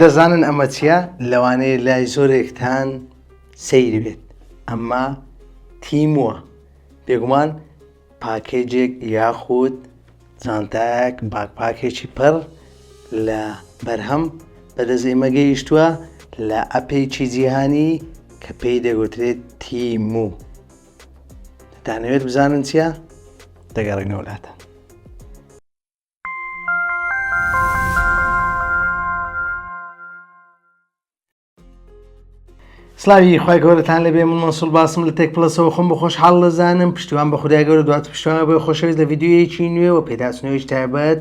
دەزانن ئەمە چییە؟ لەوانەیە لای زۆرێکتان سەیری بێت، ئەمە تیمووە، بێگومان پاکێجێک یاخود جانتایەک باکپاکێکی پڕ لە بەرهەم بەدەست ئێمە گەیشتووە لە ئەپێکی جیهانی کە پێی دەگوترێت تیموو. دەتانەوێت بزانن چییە؟ دەگەڕێنەوە وڵاتە. سلاوی خی گەورەتان لەبێ، من مەسوول باسم لە تێک پلسەوە خۆم بە خۆشحاڵ دەزانم. پشتیوان بە خودای گەورە، دوات پشتیوان بۆ خۆشەویست لە ڤیدیۆیەکی نوێ و پێداچنەوەیش تایبەت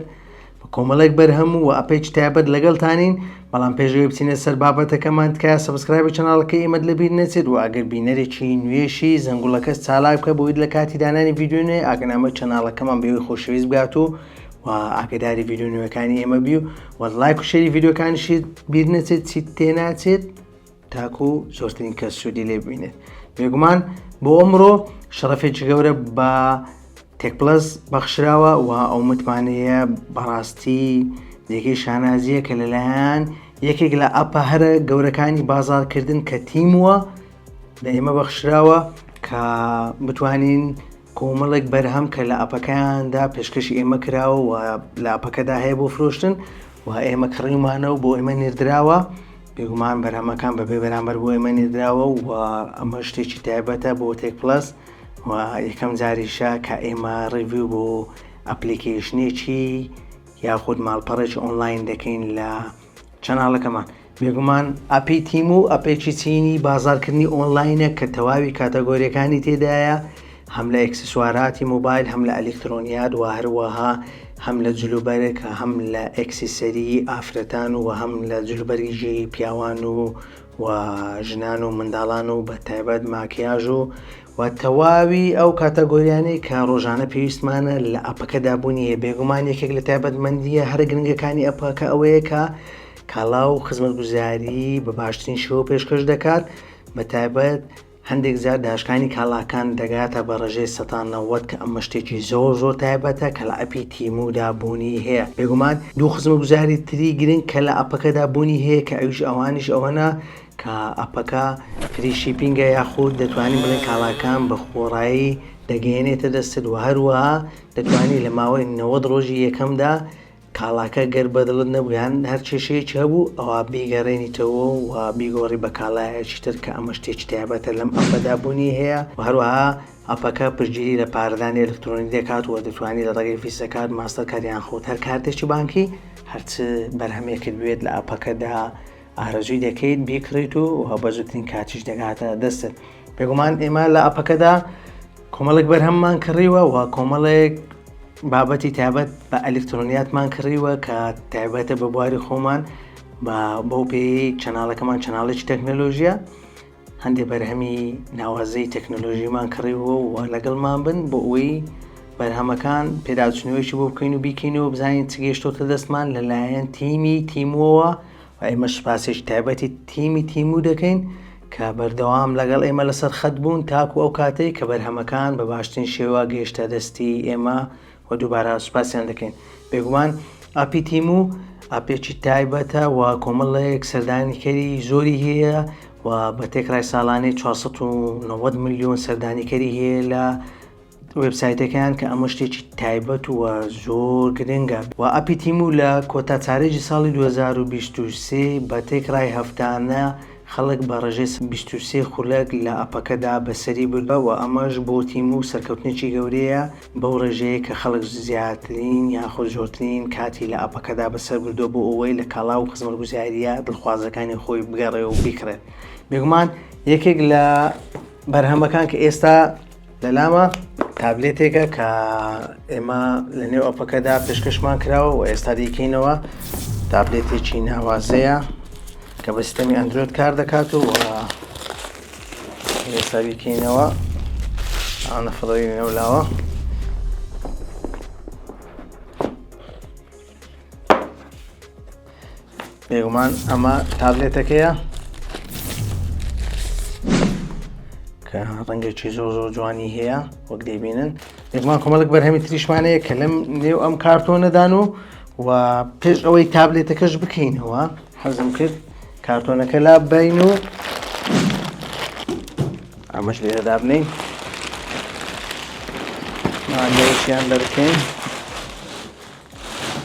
بە کۆمەڵێک بەرهەم و ئەپێکی تایبەت لەگەڵتانین. بەڵام پێشەوەی بچینە سەر بابەتەکەمان تکایە سەبسکرایب چەناڵەکەی ئێمە لەبیر نەچێت و ئەگەر بینەرێکی نوێشی زەنگوڵەکەس چالاک بکە بۆی لە کاتی دانانی ڤیدیۆ نوێ ئاگەنامە چەناڵەکەمان بێوەی خۆشەویست بگات و ئاگداری ڤیدیۆ نوێەکانی ئێمە بی و لایک و شەری ڤیدیۆکانیشی بیر نەچێت چیت تێناچێت تاکو زۆرترین کەس سوودی لێ ببینێت. بێگومان بۆ ئەمڕۆ شەڕەفێکی گەورە بە تێک پلەس بەخشراوە و ئەو متمانەیە بەڕاستی دێگەی شانازیە کە لەلایەن یەکێک لە ئەپە هەرە گەورەکانی بازارکردن کە تیمووە لە ئێمە بەخشراوە کە بتوانین کۆمەڵێک بەرهەم کە لە ئەپەکەیاندا پێشکەشی ئێمە کراوە و لە ئەپەکەدا هەیە بۆ فرۆشتن و ئێمە کڕیمانەوە بۆ ئێمە نێردراوە. بێگومان بەرهەمەکان بەبێ بەرامبەر بۆ ئێمە نێردراوە و ئەمە شتێکی تایبەتە بۆ تێک پلەس و یەکەم جاریشە کە ئێمە ڕیڤیو بۆ ئەپلیکیشنێکی یاخود ماڵپەڕێکی ئۆنلاین دەکەین لە چەناڵەکەمان. بێگومان ئەپی تیموو ئەپێکی چینی بازارکردنی ئۆنلاینە کە تەواوی کاتەگۆریەکانی تێدایە، هەم لە ئەکسسواراتی موبایل، هەم لە ئەلکترۆنیات و هەروەها هەم لە جلوبەرێک، هەم لە ئەکسسەری ئافرەتان و هەم لە جلوبەریژی پیاوان و ژنان و منداڵان و بە تایبەت ماکیاژ و تەواوی ئەو کاتەگۆریانەی کە ڕۆژانە پێویستمانە لە ئەپەکەدا بوونیە. بێگومان یەکێک لە تایبەتمەندیە هەر گرنگەکانی ئەپەکە ئەوەیە کە کاڵا و خزمەتگوزاری بە باشترین شێوە پێشکەش دەکات. بە تایبەت هەندێک زار داشکانی کاڵاکان دەگاتە بە ڕێژەی 90 کە ئەمە شتێکی زۆر تایبەتە کە لە ئەپی تیموودا بوونی هەیە. بێگومان دوو خزمەتگوزاری تری گرنگ کە لە ئەپەکەدا بوونی هەیە کە ئەویش ئەوانیش ئەوەنە کە ئەپەکە فری شیپینگە یاخود دەتوانین بڵێن کاڵاکان بە خۆڕایی دەگەێنێتە دەستت و هەروەها دەتوانین لە ماوەی 90 ڕۆژی یەکەمدا کاڵاکە گەر بەدڵت نەبوویان هەر کێشەیەکی هەبوو ئەوە بیگەڕێنیتەوە و بیگۆڕی بە کاڵایەکی تر کە ئەمە شتێکی تایبەتە لەم ئەپەدا بوونی هەیە و هەروەها ئەپەکە پشتگیری لە پارەدانی ئەلکترۆنی دەکات و دەتوانێت لە ڕێگەی ڤیزەکات ماستەرکاردیان خۆت هەر کارتێکی بانکی هەرچ بەرهەمێکت بێت لە ئەپەکەدا ئارەزووی دەکەیت بیکڕیت و بە زووترین کاتیش دەگاتە دەستت. بێگومان ئێمە لە ئەپەکەدا کۆمەڵێک بەرهەممان کڕیوە و کۆمەڵێک بابەتی تایبەت بە ئەلکترۆنیاتمان کڕیوە کە تایبەتە بە بواری خۆمان بۆ پێی چەناڵەکەمان چەناڵێکی تەکنۆلۆژیە. هەندێک بەرهەمی ناوازەی تەکنۆلۆژیمان کڕیوە و لەگەڵمان بن بۆ ئەوەی بەرهەمەکان پێداچنەوەیکی بۆ بکەین و بیکەینەوە بزانین چ گەیشتۆتە دەستمان لەلایەن تیمی تیمووەوە و ئێمە سوپاسێکی تایبەتی تیمی تیموو دەکەین کە بەردەوام لەگەڵ ئێمە لەسەر خەت بوون تاکو ئەو کاتەی کە بەرهەمەکان بە باشترین شێوە گەیشتە دەستی ئێمە و دووبارە سوپاسیان دەکەین. بێگومان ئاپی تیموو ئاپێکی تایبەتە و کۆمەڵێک سەردانیکەری زۆری هەیە و بە تێکرای ساڵانەی 490 ملیۆن سەردانیکەری هەیە لە وێبسایتەکان کە ئەمە شتێکی تایبەت و زۆر گرنگە و ئاپی تیموو لە کۆتا چارەیەکی ساڵی 2023 بە تێکرای هەفتانە خەڵک بە ڕێژەی 23 خولەک لە ئەپەکەدا بەسەری بردە و ئەمەش بۆ تیموو سەرکەوتنێکی گەورەیە بەو ڕێژەیە کە خەڵک زیاترین یاخود زۆرترین کاتی لە ئەپەکەدا بەسەر بردو بۆ ئەوەی لە کاڵا و خزمەتگوزاریە دڵخوازەکانی خۆی بگەڕێ و بیکڕێت. بێگومان یەکێک لە بەرهەمەکان کە ئێستا لەلامە تابلێتێکە کە ئێمە لە نێو ئەپەکەدا پێشکەشمان کراوە و ئێستا دیکەینەوە. تابلێتێکی ناوازەیە کە بە سیستەمی ئەندرۆید کار دەکات و ئێستا بیکەینەوە ئەوە فڵەوی نێولاوە. بێگومان ئەمە تابلێتەکەیە کە ڕەنگێکی زۆر جوانی هەیە وەک دەیبینن. بێگومان کۆمەڵێک بەرهەمی تریشمانەیە کە لەم نێو ئەم کارتۆنەدان و پێش ئەوەی تابلێتەکەش بکەینەوە حەزم کرد کارتۆنەکە لاببین و ئەمەش لێرە دابنین مادەیەکیان دەبکەین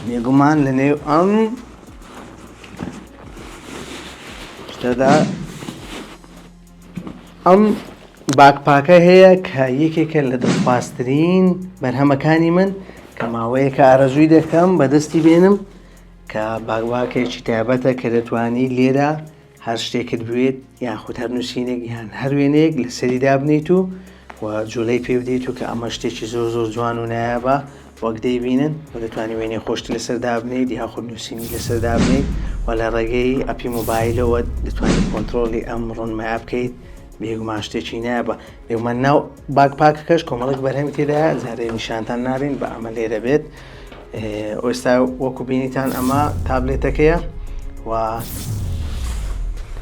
بێگومان لە نێو ئەم شتەدا ئەم باکپاکە هەیە کە یەکێکە لە دڵخوازترین بەرهەمەکانی من کە ماوەیەکە ئارەزووی دەکەم بەدەستی بێنم کە باکپاکێکی تایبەتە کە دەتوانی لێرە هەر شتێکت بوێت یاخود هەر نووسینێک یان هەر وێنەیەک لەسەری دابنیت و جوڵەی پێ بدەیت و کە ئەمە شتێکی زۆر جوان و نایابە وەک دەیبینن و دەتوانانی وێنەی خۆشت لەسەر دابنیت یاخود نووسینی لەسەر دابنیت و لە ڕێگەی ئەپی مۆبایلەوە دەتوانیت کۆنتڕۆلی ئەم ڕۆنمایە بکەیت بێگومان شتێکی نایابە بێگومان ناو باکپاکەکەش کۆمەڵک بەرهەمی تێدایە زارەی نیشانتان نارین بە ئەمە لێرە بێت ئێستا وەکو بینیتان ئەمە تابلێتەکەیە و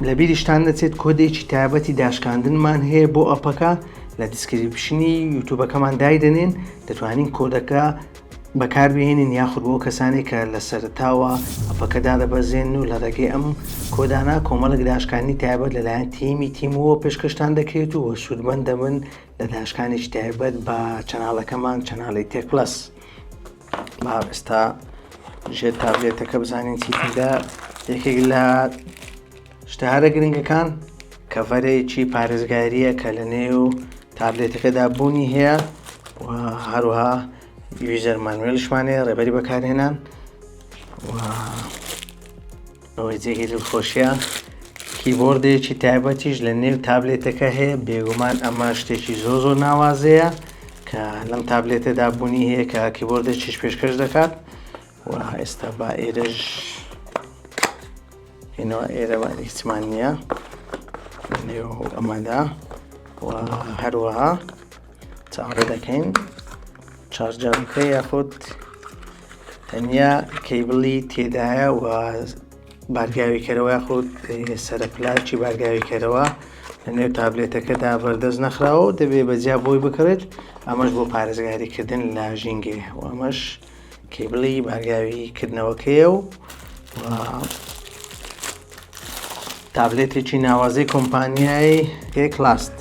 لە بیریشتان دەچێت کۆدێکی تایبەتی داشکاندنمان هەیە بۆ ئەپەکە لە دیسکریپشنی یوتیوبەکەمان دایدەنێن دەتوانین کۆدەکە بەکاربهێنین یاخود بۆ کەسانی کە لە سەرتاوە ئەپەکەدا دەبەزێن و لە ڕێگەی ئەم کۆدانە کۆمەڵک داشکانی تایبەت لەلایەن تیمەوە پێشکەشتان دەکرێت و سوودمەند دەبن لە داشکانێکی تایبەت بە چەناڵەکەمان چەناڵی تێک پلەس. با ئێستا ژێر تابلێتەکە بزانین چیتدا یەکێک لە شتەهارە گرنگەکان کەڤەرێکی پارێزگاریە کە لە نێو تابلێتەکەدا بوونی هەیە و هەروەها یوزەر مانوێلشمانەیە ڕێبەری بەکارهێنان و ئەوەی جێگی دڵخۆشیە کیبۆردێکی تایبەتیش لە نێو تابلێتەکە هەیە بێگومان ئەمە شتێکی زۆر ناوازەیە کە لەم تابلێتەدا بوونی هەیە کە کیبۆردێکیش پێشکەش دەکات و ئێستا با ئێرەش هێنەوە ئێرەوە هیچمان نییە لەنێو ئەمەدا و هەروەها چاوەڕێ دەکەین چارجەرەکە یاخود تەنیا کەیبڵی تێدایە و بارگاویکەرەوە یاخود سەرپلاکی بارگاویکەرەوە لە نێو تابلێتەکەدا بەردەست نەخراوە و دەبێت بەجیا بۆی بکرێت ئەمەش بۆ پارێزگاریکردن لە ژینگێ و ئەمەش کەیبڵی بارگاویکردنەوەکەیە و تابلێتێکی ناوازەی کۆمپانیای کلاست.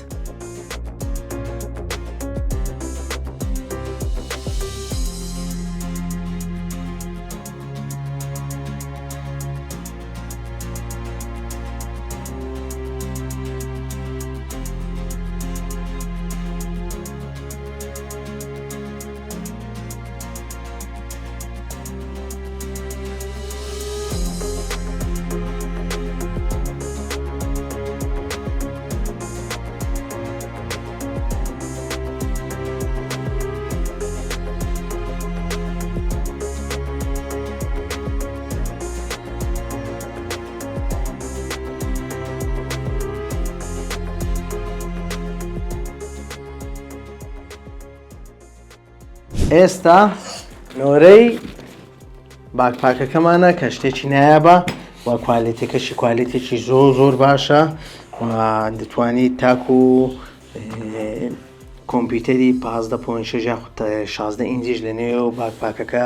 ئێستا نۆرەی باکپاکەکەمانە کە شتێکی نایابە و کوالیتەکەشی کوالیتێکی زۆر باشە و دەتوانیت تاکو کۆمپیوتەری 15.6 یاخود 16 ئینجیش لە نێو باکپاکەکە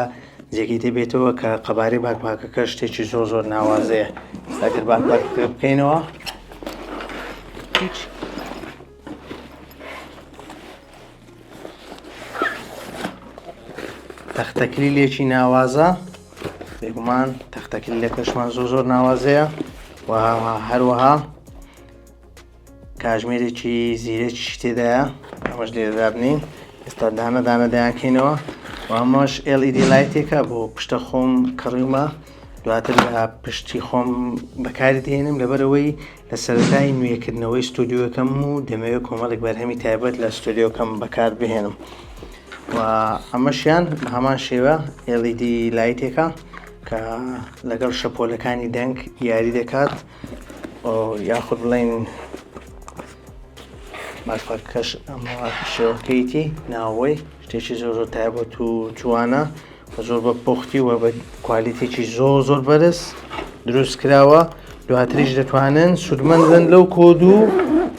جێگی دەبێتەوە کە قەبارەی باکپاکەکە شتێکی زۆر ناوازەیە. ئەگەر باکپاکەکە بکەینەوە تەختەکلیلێکی ناوازە بێگومان تەختەکلیلەکەشمان زۆر ناوازەیە و هەروەها کاژمێرێکی زیرەکی تێدایە ئەمەش لێرە دابنین ئێستا دانە دایانکەینەوە و ئەمەش LED لایتێکە بۆ پشتە خۆم کڕیومە دواتر لە پشتی خۆم بەکاری دێنم لەبەرەوەی لە سەرەتای نوێکردنەوەی ستودیۆکەم و دەمەوێت کۆمەڵێک بەرهەمی تایبەت لە ستودیۆکەم بەکار بهێنم و ئەمەشیان بە هەمان شێوە LED لایتێکە کە لەگەڵ شەپۆلەکانی دەنگ یاری دەکات یاخود بڵێن باکپاکەکەش ئەمە شێوەکەیەتی ناوەوەی شتێکی زۆر تایبەت و جوانە زۆر بە پۆختی و بە کوالیتێکی زۆر بەرز دروست کراوە دواتریش دەتوانن سوودمەند بن لەو کۆد و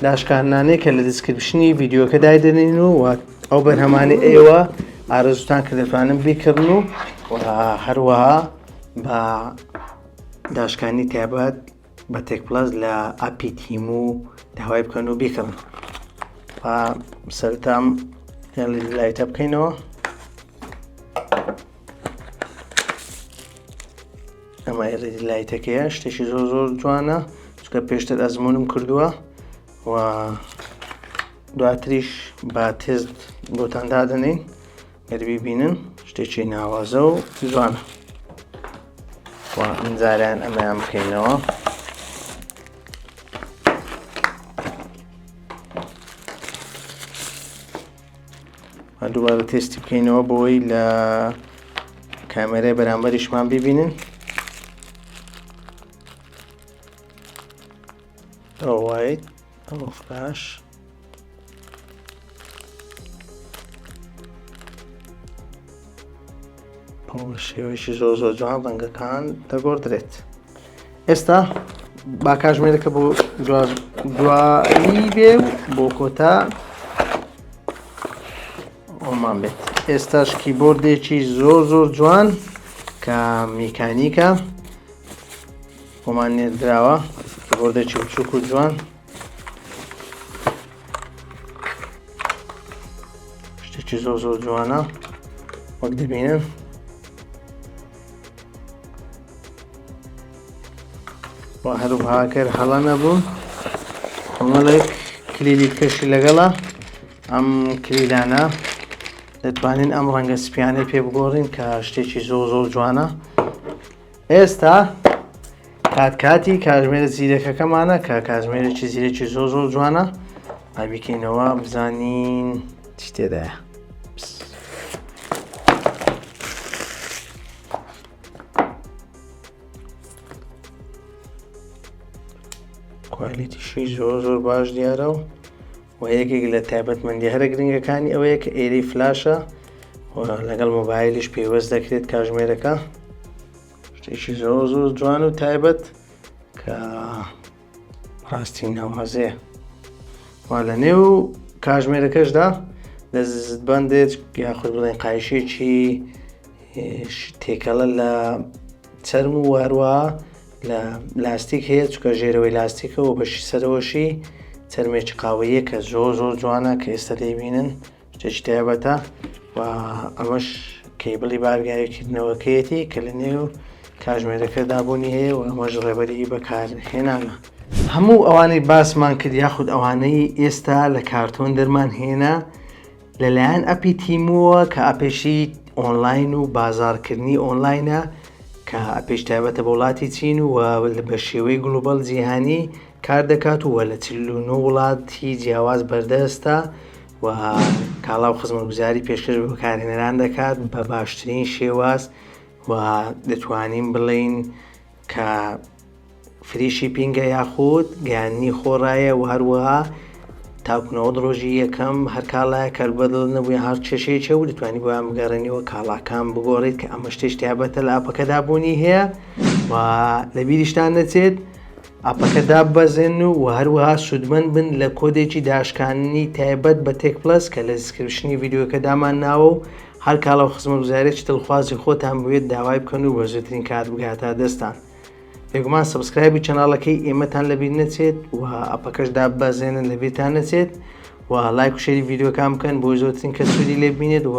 داشکاندنانەی کە لە دیسکریپشنی ڤیدیۆکە دایدەنین و ئەو بەرهەمانی ئێوە ئارەزوتان کە دەتوانن بیکردن و هەروەها بە داشکانی تایبەت بە تێک پلەس لە ئەپی تیمو داوای بکەن و بیکەن. سەرتام لایتە بکەینەوە. ئەمە لایتەکەیە شتێکی زۆر جوانە چکە پێشتر ئەزمونم کردووە و دواتریش بە تێست بۆتان دادەنین گەر ببینن شتێکی ناوازە و جوانە. ئەمجاران ئەمەیان بکەینەوە. دووبارە تێستی بکەینەوە بۆی لە کامێرای بەرامبەریشمان ببینن. ئەوە فلاش شێوەیەکی زۆر جوان ڕەنگەکان دەگۆڕدرێت. ئێستا با کاتژمێرەکە بۆ دوایی بێ بۆ کۆتا ئەومان بێت. ئێستاش کیبۆردێکی زۆر جوان کە میکانیکە بۆمان نێردراوە، کیبۆردێکی بچووک و جوان، شتێکی زۆر جوانە وەک دەبینن. هەروەها کەر هەڵە نەبوون کۆمەڵێک کلیلیکەشی لەگەڵە. ئەم کلیلانە دەتوانین ئەم ڕەنگە سپیانەی پێ بگۆڕین کە شتێکی زۆر جوانە. ئێستا کاتی کاتژمێرە زیرەکەکەمانە کە کاتژمێرێکی زیرێکی زۆر جوانە بیکەینەوە بزانین چی تێدایە. کوالیتیشی زۆر باش دیارە و یەکێک لە تایبەتمەندی هەرە گرنگەکانی ئەوەیە کە ئێرەی فلاشە و لەگەڵ مۆبایلیش پێوەست دەکرێت کاتژمێرەکە. شتێکی زۆر جوان و تایبەت کە ڕاستی ناوازەیە. لە نێو کاتژمێرەکەشدا دەستبەندێت یاخود بڵێن قایشێکی تێکەڵە لە چەرم و هەروەها لە لاستیک هەیە چکە ژێرەوەی لاستیکە و بەشی سەرەوەشی چەرمێکی قاوەیە کە زۆر جوانە کە ئێستا دەیبینن شتێکی تایبەتە. و ئەمەش کەیبڵی بارگایەکردنەوەکەیەتی کە لە نێو کاتژمێرەکە دابوونی هەیە و ئەمەش ڕێبەری بەکارهێنانە. هەموو ئەوانەی باسمان کرد یاخود ئەوانەی ئێستا لە کارتۆن دەرمان هێنا لەلایەن ئەپی تیمووە کە ئەپێشی ئۆنلاین و بازارکردنی ئۆنلاینە کە ئەپێش تایبەتە بە وڵاتی چین و بە شێوەی گلۆبەل جیهانی کار دەکات و لە 49 وڵاتی جیاواز بەردەستە و کاڵاو خزمەتگوزاری پێشکەش بە بەکارهێنەران دەکات بە باشترین شێواز و دەتوانین بڵێین کە فری شیپینگە یاخود گەیاندنی خۆڕایە و هەروەها تاکو 90 ڕۆژی یەکەم هەر کاڵایە کەلبەدڵ نەبووی هەر چێشەیەکە و دەتوانی بۆیان بگەڕێنیەوە کاڵاکان بگۆڕیت کە ئەمە شتێک تایبەتە لە ئاپەکەدا بوونی هەیە و لە بیریشتان نەچێت ئاپەکە دابەزێن و هەروەها سوودمەند بن لە کۆدێکی داشکانی تایبەت بە تێک پلەس کە لە دیسکریپشنی ڤیدیۆکە دامان ناوە و هەر کاڵاو خزمەتگوزارێکی دڵخوازی خۆتان بوێت داوای بکەن و بە زووترین کات بگاتە دەستان. بێگومان سبسکرایبی چەناڵەکەی ئێمەتان لەبیر نەچێت و ئەپەکەش دابەزێنن لەبیرتان نەچێت و لایک و شێری ڤیدیۆکان بکەن بۆ زۆرترین کەس سوودی لێ ببینێت و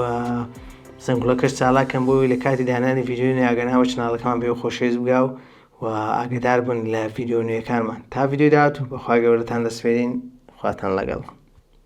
زەنگوڵەکەش چالاکەن بۆی لە کاتی دانانی ڤیدیۆی ئاگەناوە چەناڵەکەمان بێ خۆشەویست بگاو و ئاگدار بن لە ڤیدیۆ نوێیەکانمان. تا ڤیدیۆی داهاتوو بەخوا گەورەتان دەسپێرین. خواتان لەگەڵ.